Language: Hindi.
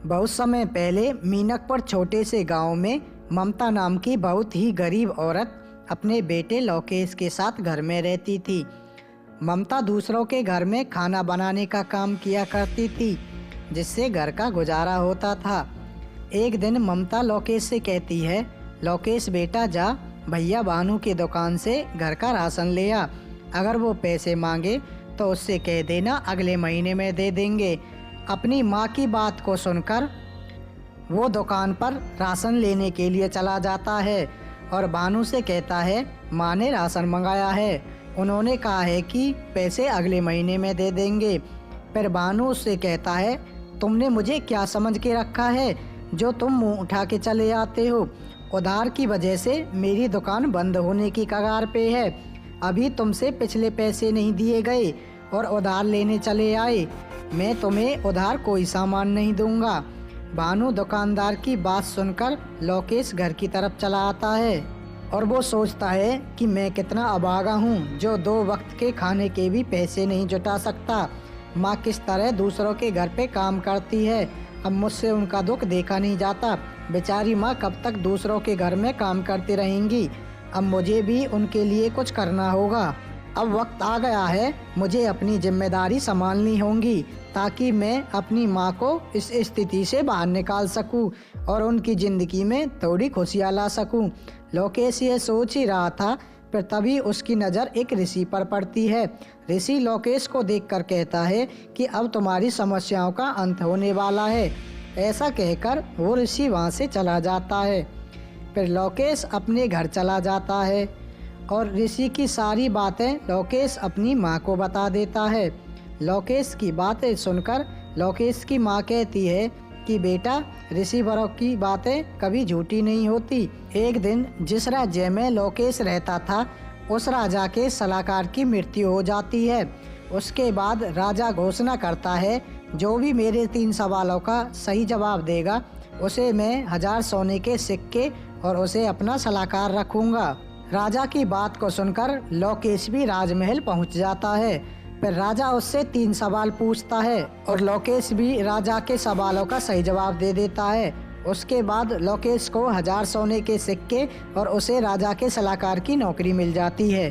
बहुत समय पहले मीनकपुर छोटे से गांव में ममता नाम की बहुत ही गरीब औरत अपने बेटे लोकेश के साथ घर में रहती थी। ममता दूसरों के घर में खाना बनाने का काम किया करती थी, जिससे घर का गुजारा होता था। एक दिन ममता लोकेश से कहती है, लोकेश बेटा जा भैया भानु की दुकान से घर का राशन ले आ। अगर वो पैसे मांगे तो उससे कह देना अगले महीने में दे देंगे। अपनी माँ की बात को सुनकर वो दुकान पर राशन लेने के लिए चला जाता है और भानु से कहता है, माँ ने राशन मंगाया है, उन्होंने कहा है कि पैसे अगले महीने में दे देंगे। फिर भानु उससे कहता है, तुमने मुझे क्या समझ के रखा है जो तुम मुंह उठा के चले आते हो। उधार की वजह से मेरी दुकान बंद होने की कगार पे है। अभी तुमसे पिछले पैसे नहीं दिए गए और उधार लेने चले आए। मैं तुम्हें उधार कोई सामान नहीं दूंगा। भानु दुकानदार की बात सुनकर लोकेश घर की तरफ चला आता है और वो सोचता है कि मैं कितना अभागा हूँ जो 2 वक्त के खाने के भी पैसे नहीं जुटा सकता। माँ किस तरह दूसरों के घर पे काम करती है, अब मुझसे उनका दुख देखा नहीं जाता। बेचारी माँ कब तक दूसरों के घर में काम करती रहेंगी। अब मुझे भी उनके लिए कुछ करना होगा। अब वक्त आ गया है, मुझे अपनी जिम्मेदारी संभालनी होगी ताकि मैं अपनी माँ को इस स्थिति से बाहर निकाल सकूं और उनकी ज़िंदगी में थोड़ी खुशियाँ ला सकूं। लोकेश ये सोच ही रहा था, फिर तभी उसकी नज़र एक ऋषि पर पड़ती है। ऋषि लोकेश को देखकर कहता है कि अब तुम्हारी समस्याओं का अंत होने वाला है। ऐसा कहकर वो ऋषि वहाँ से चला जाता है। फिर लोकेश अपने घर चला जाता है और ऋषि की सारी बातें लोकेश अपनी माँ को बता देता है। लोकेश की बातें सुनकर लोकेश की माँ कहती है कि बेटा, ऋषि वरों की बातें कभी झूठी नहीं होती। एक दिन जिस राज्य में लोकेश रहता था उस राजा के सलाहकार की मृत्यु हो जाती है। उसके बाद राजा घोषणा करता है, जो भी मेरे 3 सवालों का सही जवाब देगा उसे मैं 1000 सोने के सिक्के और उसे अपना सलाहकार रखूंगा। राजा की बात को सुनकर लोकेश भी राजमहल पहुंच जाता है। फिर राजा उससे 3 सवाल पूछता है और लोकेश भी राजा के सवालों का सही जवाब दे देता है। उसके बाद लोकेश को 1000 सोने के सिक्के और उसे राजा के सलाहकार की नौकरी मिल जाती है।